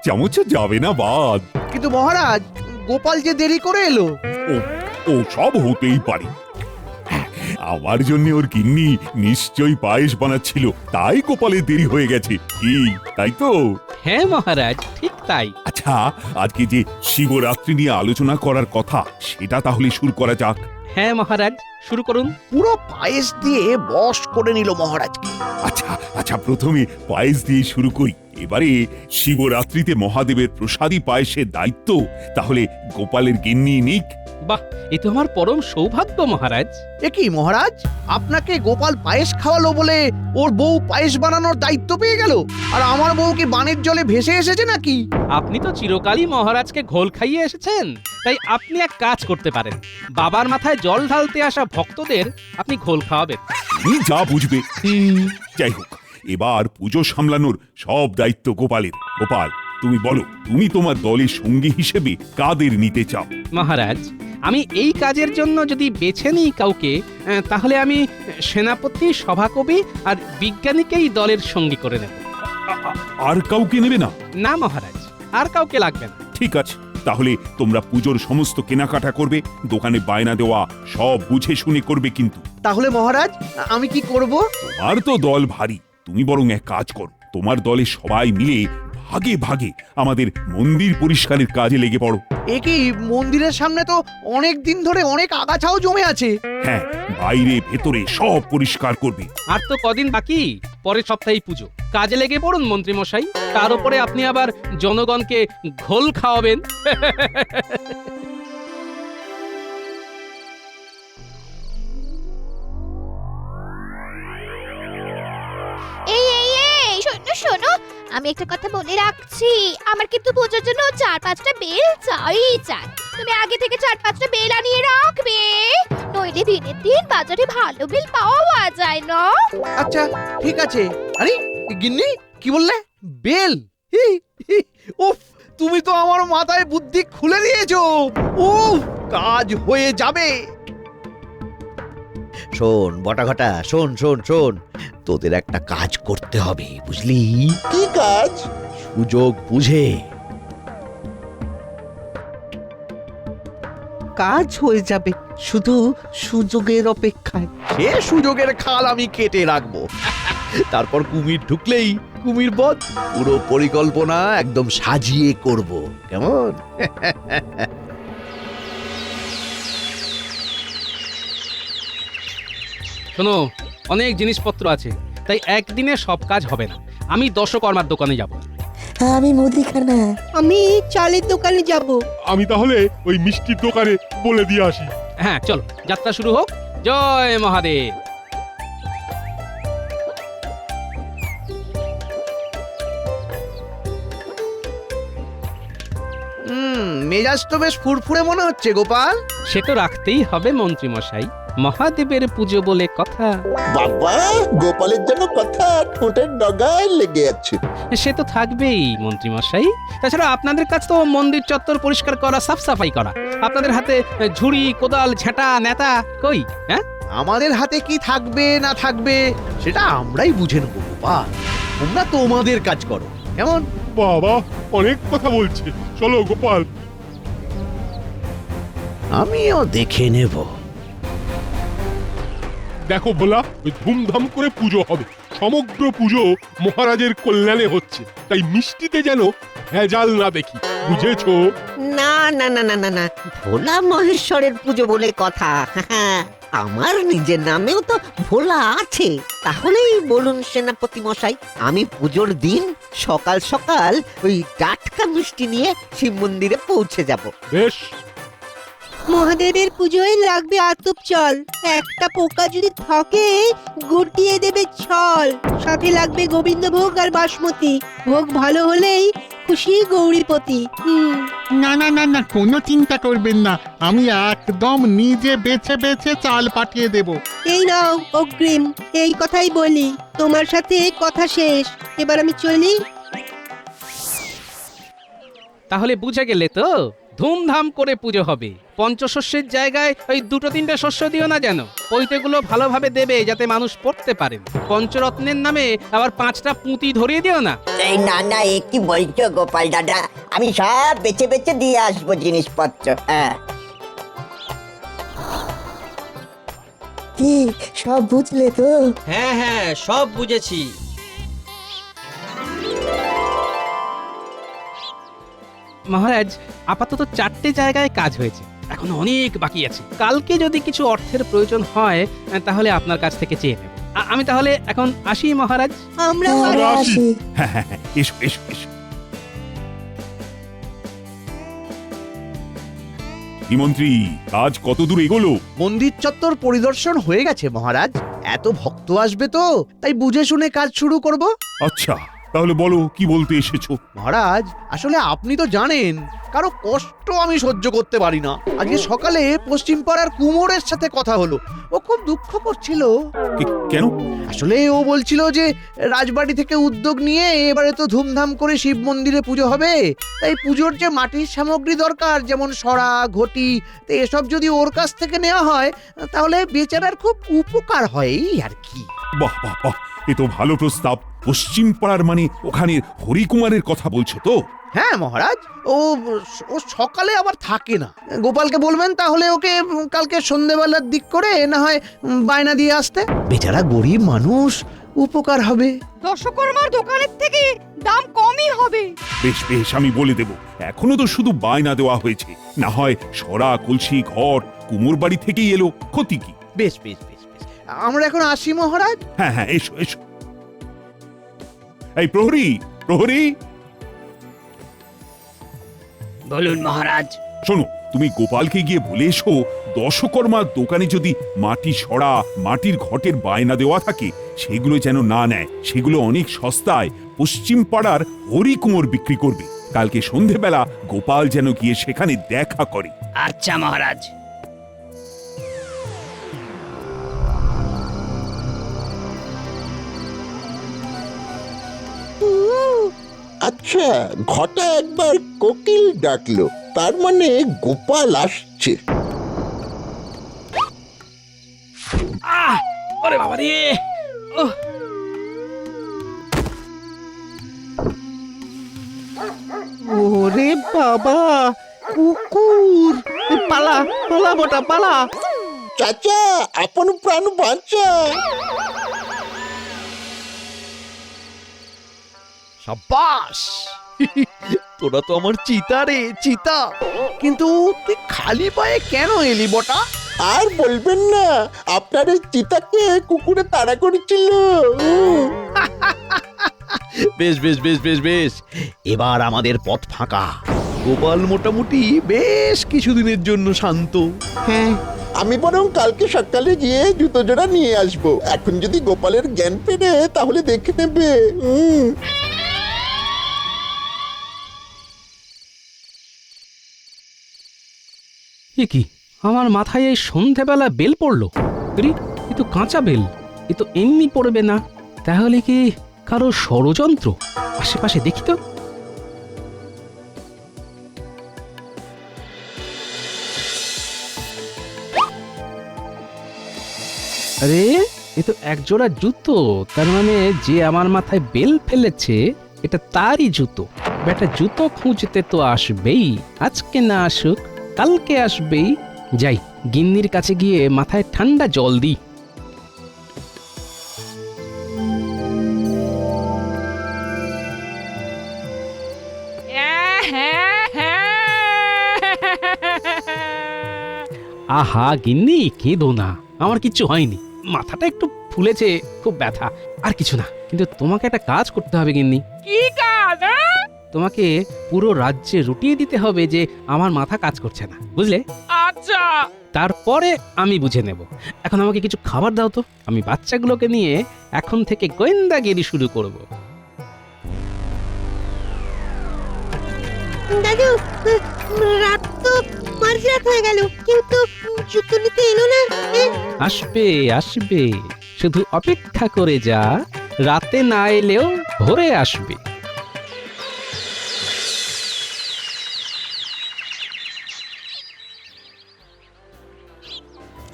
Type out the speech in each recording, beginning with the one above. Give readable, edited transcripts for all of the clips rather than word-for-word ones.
চামচে যাবে না বাদ। কিন্তু মহারাজ, গোপাল যে দেরি করে এলো। ও ও সব হতেই পারে। আমার জন্য ওর গিন্নি নিশ্চয়ই পায়েস বানাচ্ছিল, তাই গোপালে দেরি হয়ে গেছে। কি তাই তো? হ্যাঁ মহারাজ, ঠিক তাই। আচ্ছা, আজকে যে শিবরাত্রি নিয়ে আলোচনা করার কথা, সেটা তাহলে শুরু করা যাক। হ্যাঁ মহারাজ, শুরু করুন। পুরো পায়েস দিয়ে বশ করে নিল মহারাজকে। আচ্ছা আচ্ছা, প্রথমে পায়েস দিয়ে শুরু করি। এবারে শিবরাত্রিতে মহাদেবের প্রসাদী পায়েসের দায়িত্ব তাহলে গোপালের গিন্নি নিক। বাহ, এ তো আমার পরম সৌভাগ্য মহারাজ। এ কি মহারাজ, আপনাকে গোপাল পায়েস খাওয়ালো বলে ওর বউ পায়েস বানানোর দায়িত্ব পেয়ে গেল? আর আমার বউ কি বানের জলে ভেসে এসেছে নাকি? আপনি তো চিরকালই মহারাজকে ঘোল খাইয়ে এসেছেন, তাই আপনি এক কাজ করতে পারেন। বাবার মাথায় জল ঢালতে আসা ভক্তদের আপনি ঘোল খাওয়াবেন। তুমি যা বুঝবে। যাই হোক, এবার পুজো সামলানোর সব দায়িত্ব গোপালের। গোপাল, তুমি বলো, তুমি তোমার দলের সঙ্গী হিসেবে কাদের নিতে চাও? মহারাজ, আমি এই কাজের জন্য যদি বেছে নিই কাউকে, তাহলে আমি সেনাপতি, সভাকবি আর বিজ্ঞানীকেই দলের সঙ্গী করে নেব। আর কাউকে নেবে না? না মহারাজ, আর কাউকে লাগবে না। ঠিক আছে, তাহলে তোমরা পুজোর সমস্ত কেনাকাটা করবে, দোকানে বায়না দেওয়া সব বুঝে শুনে করবে। কিন্তু তাহলে মহারাজ, আমি কি করব? তোমার তো দল ভারী, তুমি বরং এক কাজ করো, তোমার দলে সবাই মিলে ভাগে ভাগে আমাদের মন্দির পরিষ্কারের কাজে লেগে পড়ো। এ কি, মন্দিরের সামনে তো অনেক দিন ধরে অনেক আগাছাও জমে আছে। হ্যাঁ, বাইরে ভেতরে সব পরিষ্কার করবে। আর তো কদিন বাকি, পরের সপ্তাহেই পুজো। কাজে লেগে পড়ুন মন্ত্রী মশাই। তার উপরে আপনি আবার জনগণকে ঘোল খাওয়াবেন। এই এই এই শোনো শোনো, আমি একটা কথা বলে রাখছি, আমার কিন্তু পুজোর জন্য 4-5টা বেল চাই। তুমি আগে থেকে 4-5টা বেল আনিয়ে রাখবে, নইলে দিনের দিন বাজারে ভালো বেল পাওয়া যায় না। আচ্ছা ঠিক আছে। আরে গিন্নি, কি বললে? বেল? হি, হি, উফ, তুমি তো আমার মাথায় বুদ্ধি খুলে দিয়েছো। উফ, কাজ হয়ে যাবে। শোন বটাঘটা, শোন শোন শোন, তোদের একটা কাজ করতে হবে, বুঝলি? কি কাজ? সুযোগ বুঝে। কাজ হয়ে যাবে, শুধু সুযোগের অপেক্ষায়। সে সুযোগের খাল আমি কেটে রাখবো। তারপর কুমির ঢুকলেই কুমির বধ। পুরো পরিকল্পনা একদম সাজিয়ে করব, কেমন? শোনো, অনেক জিনিসপত্র আছে, তাই একদিনে সব কাজ হবে না। আমি দশকর্মার দোকানে যাব। আমি মুদিখানা। আমি চালের দোকানে যাব। আমি তাহলে ওই মিষ্টির দোকানে বলে দিয়ে আসি। হ্যাঁ চলো, যাত্রা শুরু হোক। জয় মহাদেব। মেজাজ তো বেশ ফুরফুরে মনে হচ্ছে গোপাল। সে তো রাখতেই হবে মন্ত্রী মশাই, মহাদেবের পুজো বলে কথা। বাবা, গোপালের জন্য কথা ঠোঁটের ডগায় লেগে আছে। সে তো থাকবেই মন্ত্রী মশাই। তাছাড়া আপনাদের কাজ তো মন্দির চত্বর পরিষ্কার করা, সাফ সাফাই করা। আপনাদের হাতে ঝুড়ি, কোদাল, ঝাঁটা, নেতা কই? হ্যাঁ, আমাদের হাতে কি থাকবে না থাকবে সেটা আমরাই বুঝে নেব গোপাল। তোমরা তোমাদের কাজ করো, কেমন? বাবা অনেক কথা বলছে, চলো গোপাল। আমিও দেখে নেব। দেখো ভোলা, ওই ধুমধাম করে পুজো হবে। সমগ্র পুজো মহারাজের কল্যাণে হচ্ছে, তাই মিষ্টিতে যেন ভেজাল না দেখি, বুঝেছো? না না না না না না, ভোলা মহেশ্বরের পুজো বলে কথা। আমার নিজের নামেও তো ভোলা আছে। তাহলেই বলুন সেনাপতি মশাই, আমি পুজোর দিন সকাল সকাল ওই টাটকা মিষ্টি নিয়ে শিব মন্দিরে পৌঁছে যাব। বেশ, মহাদেবের পুজোয় লাগবে আতপ চাল, একটা পোকা যদি থাকে গুটিয়ে দেবে ছল। সাথে লাগবে গোবিন্দভোগ আর বাসমতি ভোগ, ভালো হলেই খুশি গৌরীপতি। না না না না, কোনো চিন্তা করবেন না, আমি একদম নিজে বেছে বেছে চাল পাঠিয়ে দেব। এই নাও অগ্রিম, এই কথাই বলি, তোমার সাথে কথা শেষ, এবার আমি চলি। তাহলে বুঝে গেলে তো, ধুমধাম করে পুজো হবে। পঞ্চশস্যের জায়গায় ওই 2-3টে শস্য দিও না যেন। পৈতেগুলো ভালোভাবে দেবে যাতে মানুষ পড়তে পারেন। পঞ্চরত্নের নামে আবার 5টা পুঁতি ধরিয়ে দিও না। এই না না, এ কি বলছো গোপাল দাদা? আমি সব বেছে বেছে দিয়ে আসবো জিনিসপত্র। হ্যাঁ, কি সব বুঝলে তো? হ্যাঁ হ্যাঁ, সব বুঝেছি। মহারাজ, আপাতত 4টে জায়গায় কাজ হয়েছে, এখন অনেক বাকি আছে। কালকে যদি কিছু অর্থের প্রয়োজন হয় তাহলে আপনার কাছ থেকে চেয়ে নেব। আমি তাহলে এখন আসি মহারাজ। আমরাও আমরা আসি। হ্যাঁ হ্যাঁ হ্যাঁ, এসো এসো এসো। কি মন্ত্রী, কাজ কত দূর এগোলো? মন্দির চত্বর পরিদর্শন হয়ে গেছে মহারাজ। এত ভক্ত আসবে তো, তাই বুঝে শুনে কাজ শুরু করব। আচ্ছা, তাহলে বলো কি বলতে এসেছো? মহারাজ, আসলে আপনি তো জানেন কারো কষ্ট আমি সহ্য করতে পারি না। আজকে সকালে পশ্চিম পাড়ার কুমোরের সাথে কথা হলো, ও খুব দুঃখ করছিল। কেন? আসলে ও বলছিল যে রাজবাড়ি থেকে উদ্যোগ নিয়ে এবারে তো ধুমধাম করে শিব মন্দিরে পুজো হবে, তাই পুজোর যে মাটির সামগ্রী দরকার, যেমন সরা, ঘটি, তো এসব যদি ওর কাছ থেকে নেওয়া হয় তাহলে বেচারার খুব উপকার হয় এই আর কি। বাহ বাহ বাহ, এ তো ভালো প্রস্তাব। পশ্চিম পাড়ার মানে ওখানে হরিকুমারের কথা বলছো তো? হ্যাঁ মহারাজ, ও ও সকালে আবার থাকে না। গোপালকে বলবেন তাহলে ওকে কালকে সন্ধেবেলার দিক করে না হয় বায়না দিয়ে আসতে। বেচারা গরিব মানুষ, উপকার হবে। দশকর্মার দোকানের থেকে দাম কমই হবে। বেশ বেশ, আমি বলে দেব। এখনো তো শুধু বায়না দেওয়া হয়েছে, না হয় সরা, কলসি, ঘট কুমোর বাড়ি থেকেই এলো, ক্ষতি কি? বেশ বেশ বেশ বেশ, আমরা এখন আসি মহারাজ। হ্যাঁ হ্যাঁ, এসো এসো। এই প্রহরী, প্রহরী, বলুন মহারাজ। শোনো, তুমি গোপালকে গিয়ে বলে এসো দশকর্মার দোকানে যদি মাটি সরা, মাটির ঘটের বায়না দেওয়া থাকে সেগুলো যেন না নেয়। সেগুলো অনেক সস্তায় পশ্চিম পাড়ার হরিকুমোর বিক্রি করবে। কালকে সন্ধেবেলা গোপাল যেন গিয়ে সেখানে দেখা করে। আচ্ছা মহারাজ। আচ্ছা, ঘটা একবার কোকিল ডাকলো, তার মানে গোপাল আসছে। ওরে বাবা রে! ওহ! ওরে বাবা, কুকুর! পালা পালা মোটা পালা। চাচা, আপন প্রাণ বাঁচা। সাব্বাস! তোরা তো আমার চিতা রে, চিতা। কিন্তু তুই খালি পায়ে কেন এলি বটা? আর বলবেন না, আপনার এই চিতাকে কুকুরে তাড়া করেছিল। বেশ বেশ বেশ বেশ বেশ, এবার আমাদের পথ ফাঁকা। গোপাল মোটামুটি বেশ কিছুদিনের জন্য শান্ত। হ্যাঁ, আমি বরং কালকে সকালে গিয়ে জুতো জোড়া নিয়ে আসবো। এখন যদি গোপালের জ্ঞান ফেরে তাহলে দেখে নেবে। এ কি, আমার মাথায় এই সন্ধেবেলা বেল পড়লো? রে, এ তো কাঁচা বেল, এ তো এমনি পড়বে না। তাহলে কি কারো ষড়যন্ত্র? আশেপাশে দেখি তো। আরে, এ তো একজোড়া জুতো। তার মানে যে আমার মাথায় বেল ফেলেছে এটা তারই জুতো। বেটা জুতো খুঁজতে তো আসবেই, আজকে না আসুক কালকে আসবেই। যাই, গিন্নির কাছে গিয়ে মাথায় ঠান্ডা জল দিই। আহা গিন্নি, কেঁদো না, আমার কিচ্ছু হয়নি। মাথাটা একটু ফুলেছে, খুব ব্যথা, আর কিছু না। কিন্তু তোমাকে একটা কাজ করতে হবে গিন্নি। কি কাজ? তোমাকে পুরো রাজ্যে রুটিয়ে দিতে হবে যে আমার মাথা কাজ করছে না, বুঝলে? আচ্ছা। তারপরে আমি বুঝে নেব। এখন আমাকে কিছু খাবার দাও তো, আমি বাচ্চাগুলোকে নিয়ে এখন থেকে গোয়েন্দাগিরি শুরু করব। দাদু, রাত তো মাঝরাত হয়ে গেল, কিন্তু জুতো নিতে এলো না। আসবে আসবে, শুধু অপেক্ষা করে যা, রাতে না এলেও ভোরে আসবে।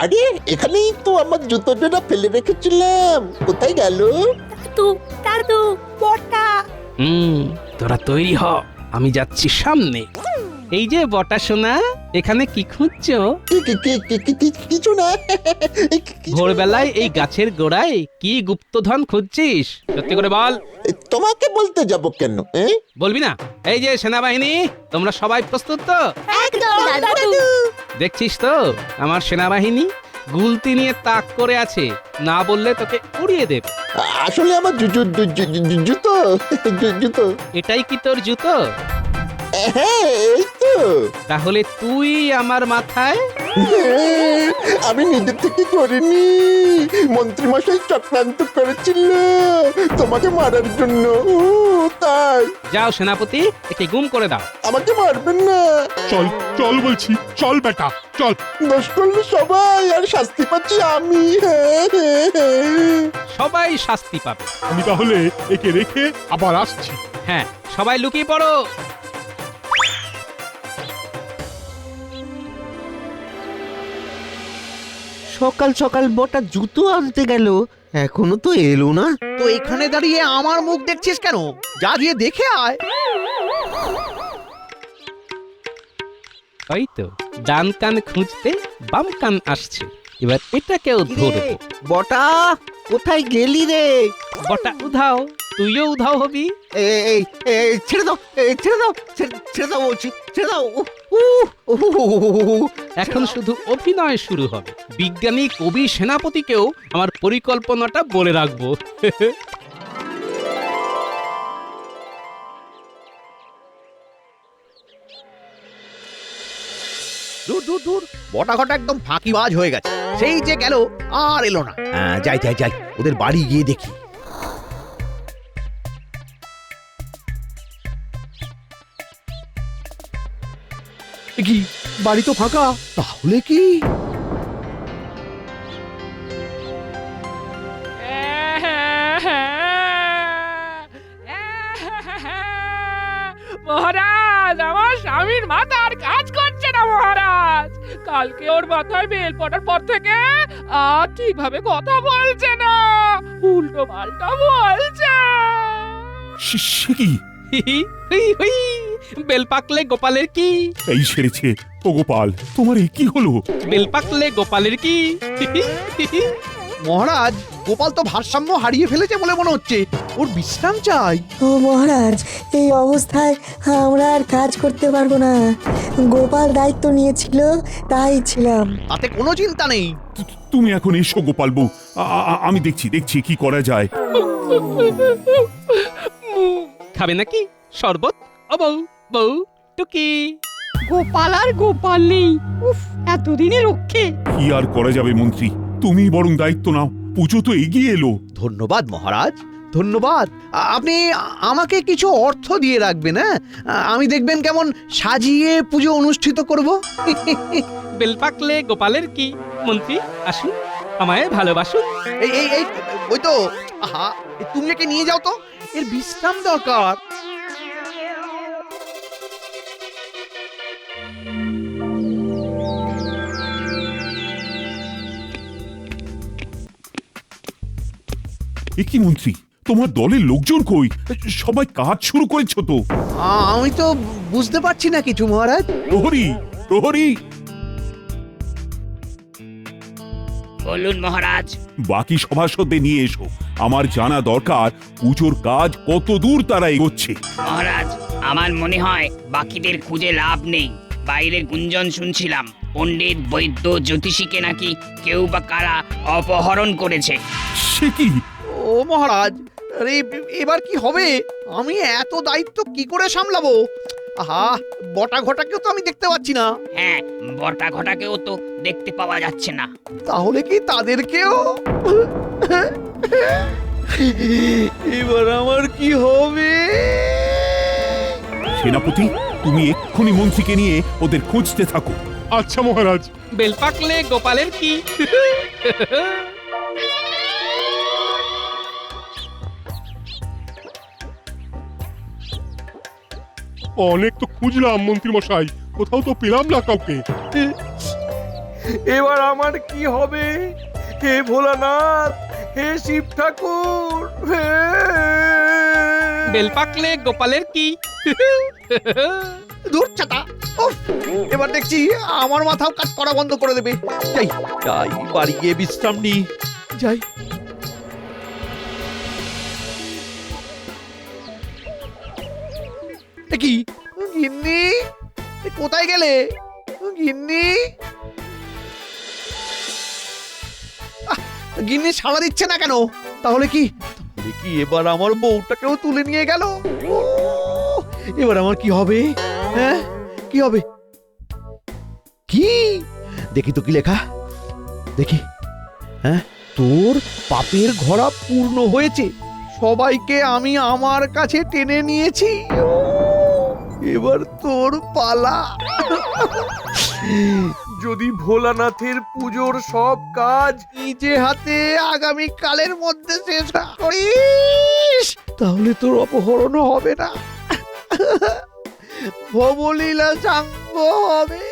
আরে এখানেই তো আমার জুতো জোড়া ফেলে রেখেছিলাম, কোথায় গেল? তোরা তৈরি হ, আমি যাচ্ছি সামনে। এই যে বটা সোনা, এখানে কি খুঁজছো? কিছু না। ভোরবেলায় এই গাছের গোড়ায় কি গুপ্তধন খুঁজছিস? সত্যি করে বল। তোমাকে বলতে যাব কেন? বলবি না? এই যে সেনাবাহিনী, তোমরা সবাই প্রস্তুত তো? একদম দাদু। দেখছিস তো আমার সেনাবাহিনী গুলতি নিয়ে তাক করে আছে, না বললে তোকে উড়িয়ে দেবে। আসলে আমার জুতো জুতো। এটাই কি তোর জুতো? হ্যাঁ এই তো। তাহলে তুই আমার মাথায়? আমি নিজে থেকে করিনি, মন্ত্রী মশাই চক্রান্ত করেছিল তোমাকে মারার জন্য, তাই। যাও সেনাপতি, একে গুম করে দাও। আমাকে মারবেন না। চল চল বলছি, চল বেটা চল। দোষ করলে সবাই, আর শাস্তি পাচ্ছি আমি। সবাই শাস্তি পাবে। আমি তাহলে একে রেখে আবার আসছি। হ্যাঁ, সবাই লুকিয়ে পড়ো। সকাল সকাল বটা জুতো আনতে গেল, এখনো তো এলো না। তো এখানে দাঁড়িয়ে আমার মুখ দেখছিস কেন? যা গিয়ে দেখে আয়। ওই তো ডান কান খুঁজতে বাম কান আসছে, এবার এটাকেও ধরবো। বটা কোথায় গেলি রে? বটা উধাও, তুইও উধাও হবি। এই ছেড়ে দাও, ছেড়ে দাও, ছেড়ে দাও বলছি, ছেড়ে দাও। এখন শুধু অভিনয় শুরু হবে। বিজ্ঞানী কবি সেনাপতিকেও আমার পরিকল্পনাটা বলে রাখবো। দূর দূর দূর, বটা ঘটা একদম ফাঁকিবাজ হয়ে গেছে। সেই যে গেল, আর এলো না। যাই যাই যাই, ওদের বাড়ি গিয়ে দেখি। কি বাড়ি তো ফাঁকা, তাহলে কি? মহারাজ, আমার স্বামীর মাথা আর কাজ করছে না মহারাজ। কালকে ওর মাথায় বেল পড়ার পর থেকে আর ঠিকভাবে কথা বলছে না, উল্টো পাল্টা বলছে। সে কি? বেল পাকলে গোপালের কি? এই সেরেছে। ও গোপাল, তোমার এই কি হলো? বেল পাকলে গোপালের কি? মহারাজ, গোপাল তো ভারসাম্য হারিয়ে ফেলেছে বলে মনে হচ্ছে। ওর বিশ্রাম চাই। ও মহারাজ, এই অবস্থায় আমরা আর কাজ করতে পারবো না। গোপাল দায়িত্ব নিয়েছিল, তাই ছিলাম। তাতে কোনো চিন্তা নেই। তুমি এখন এসো গোপাল বউ, আমি দেখছি কি করা যায়। খাবে নাকি শরবত? ও বউ, বউ টুকি। গোপাল আর গোপাল নেই, উফ, এতদিনে রক্ষে। কি আর করা যাবে মন্ত্রী, তুমি বরং দায়িত্ব নাও। পুজো তো এগিয়ে এলো। ধন্যবাদ মহারাজ, ধন্যবাদ। আপনি আমাকে কিছু অর্থ দিয়ে রাখবেন। হ্যাঁ, আমি দেখবেন কেমন সাজিয়ে পুজো অনুষ্ঠিত করব। বেল পাকলে গোপালের কি? মন্ত্রী আসুন, আমায় ভালোবাসুন। এই এই এই ওই তো, আহা, তুমি একে নিয়ে যাও তো, এর বিশ্রাম দরকার। এ কি মন্ত্রী, তোমার দলের লোকজন কই? সবাই কাজ শুরু করেছো তো? আমি তো বুঝতে পারছি না কিছু মহারাজ। প্রহরী, প্রহরী। বলুন মহারাজ। বাকি সভাসদদের নিয়ে এসো। আমার জানা দরকার পুজোর কাজ কত দূর তারা এগোচ্ছে। মহারাজ, আমার মনে হয় বাকিদের খুঁজে লাভ নেই। বাইরে গুঞ্জন শুনছিলাম পণ্ডিত, বৈদ্য, জ্যোতিষীকে নাকি কেউ বা কারা অপহরণ করেছে। সে কি? ও মহারাজ, আরে এবার কি হবে? আমি এত দায়িত্ব কি করে সামলাবো? আহা, বটা ঘটাকেও তো আমি দেখতে পাচ্ছি না। হ্যাঁ, বটা ঘটাকেও তো দেখতে পাওয়া যাচ্ছে না। তাহলে কি তাদেরকেও? এবার আমার কি হবে? সেনাপতি, তুমি এক্ষুনি মন্ত্রীকে নিয়ে ওদের খুঁজতে থাকো। আচ্ছা মহারাজ। বেল পাকলে গোপালের কি? অনেক তো খুঁজলাম মন্ত্রী মশাই, কোথাও তো পেলাম না কাউকে। এবার আমার কি হবে? হে ভোলানাথ, হে শিব ঠাকুর, হে বেল পাকলে গোপালের কি? দূর ছাতা। উফ, এবার দেখছি আমার মাথাও কাজ করা বন্ধ করে দেবে। যাই যাই, বাড়ি গিয়ে বিশ্রাম নি। যাই। এ কি গিন্নি, এ কোথায় গেলে গিন্নি? গিন্নি সাড়া দিচ্ছে না কেন? তাহলে কি এবার আমার বউটাকেও তুলে নিয়ে গেল? ও, এবার আমার কি হবে? হ্যাঁ, কি হবে? কি দেখি তো কি লেখা, দেখি। হ্যাঁ, তোর পাপের ঘোড়া পূর্ণ হয়েছে, সবাইকে আমি আমার কাছে টেনে নিয়েছি। ও, এবার তোর পালা। যদি ভোলানাথের পুজোর সব কাজ নিজে হাতে আগামী কালের মধ্যে শেষ করিস, তাহলে তোর অপহরণ হবে না, ভবলীলা সাঙ্গ হবে।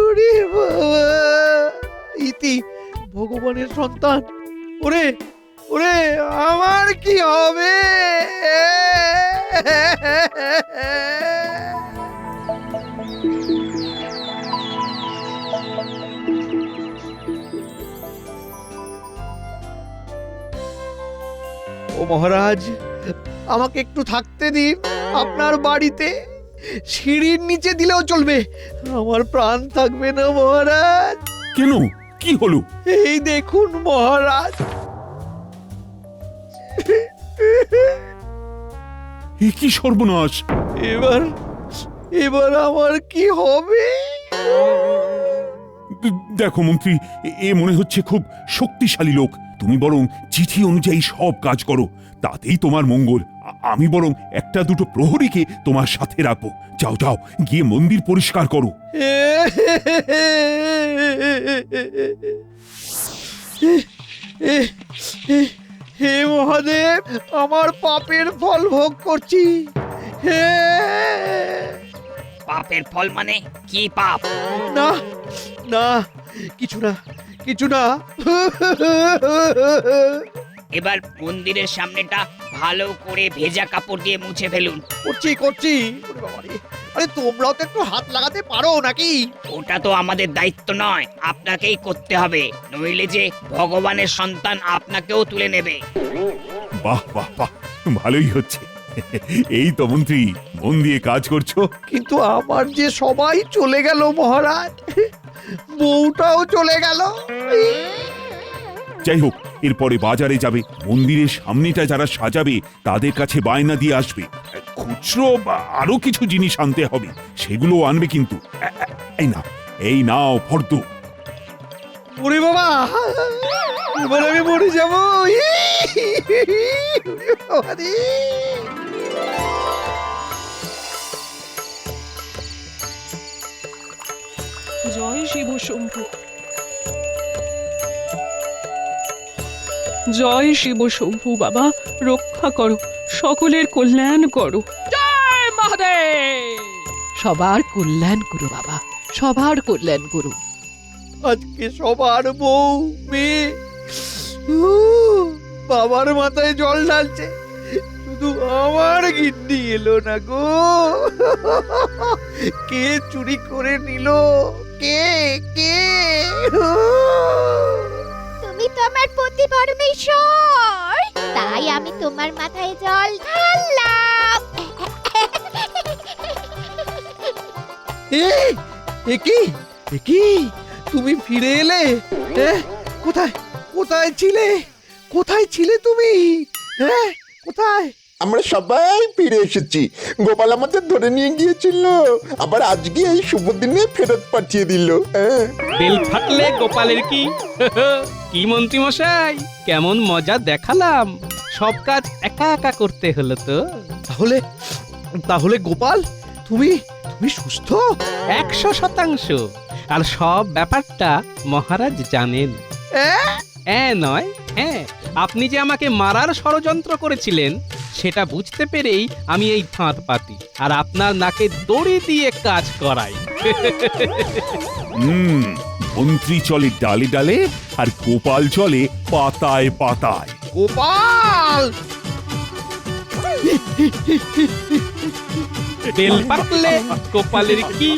ওরে বাবা, ইতি ভগবানের সন্তান। ওরে ওরে, আমার কি হবে? ও মহারাজ, আমাকে একটু থাকতে দিন আপনার বাড়িতে। সিঁড়ির নিচে দিলেও চলবে, আমার প্রাণ থাকবে না মহারাজ। কেন, কি হলো? এই দেখুন মহারাজ। এ কি সর্বনাশ! এবার এবার আমার কি হবে? দেখো মন্ত্রী, এ মনে হচ্ছে খুব শক্তিশালী লোক। তুমি বরং চিঠি অনুযায়ী সব কাজ করো, তাতেই তোমার মঙ্গল। আমি বরং একটা দুটো প্রহরীকে তোমার সাথে রাখবো। যাও যাও, গিয়ে মন্দির পরিষ্কার করো। হে মহাদেব, আমার পাপের ফল ভোগ করছি। হে, পাপের ফল মানে কি পাপ? না না, কিছু না, কিছু না। এবার মন্দিরের সামনেটা ভালো করে ভেজা কাপড় দিয়ে মুছে ফেলুন। করছি করছি। ওরে বাবারে, আরে তোমরাও তো একটু হাত লাগাতে পারো নাকি? ওটা তো আমাদের দায়িত্ব নয়, আপনাকেই করতে হবে, নইলে যে ভগবানের সন্তান আপনাকেও তুলে নেবে। বাহ বাহ বাহ, ভালোই হচ্ছে। এই তো মন্ত্রী, মন দিয়ে কাজ করছো। কিন্তু আমার যে সবাই চলে গেল মহারাজ, বউটাও চলে গেল। যাই হোক, এরপরে বাজারে যাবে, মন্দিরের সামনেটা যারা সাজাবে তাদের কাছে বায়না দিয়ে আসবে। খুচরো বা আরো কিছু জিনিস আনতে হবে, সেগুলো আনবে কিন্তু। এই নাও ফর্দ। ওরে বাবা, এবার আমি মরে যাবো। জয় শিব শম্ভু, জয় শিব শম্ভু। বাবা রক্ষা করো, সকলের কল্যাণ করো। জয় মহাদেব। সবার কল্যাণ করো বাবা, সবার কল্যাণ করো। আজকে সবার বউ মেয়ে বাবার মাথায় জল ঢালছে, শুধু আমার গিন্নি এলো না গো। কে চুরি করে নিল? কে কে? তুমি তো আমার পতি পরমেশ্বর, তাই আমি তোমার মাথায় জল ঢাললাম। এ কি তুমি ফিরে এলে? কোথায় কোথায় ছিলে? কোথায় ছিলে তুমি? হ্যাঁ, কোথায়? আমরা সবাই ফিরে এসেছি। গোপাল আমাদের ধরে নিয়ে গিয়েছিল, আবার আজকে এই শুভ দিনে ফেরত পাঠিয়ে দিল। বেল ফাটলে গোপালের কি? কি মন্ত্রী মশাই, কেমন মজা দেখালাম। সব কাজ একা একা করতে হলো তো। তাহলে তাহলে গোপাল, তুমি সুস্থ? 100%। আর সব ব্যাপারটা মহারাজ জানেন। নয়, হ্যাঁ, আপনি যে আমাকে মারার ষড়যন্ত্র করেছিলেন সেটা বুঝতে পেরেই আমি এই ফাঁদ পাতি আর আপনার নাকে দড়ি দিয়ে কাজ করাই। মন্ত্রী চলে ডালে ডালে আর গোপাল চলে পাতায় পাতায়। গোপাল বেল পাকলে গোপালের কি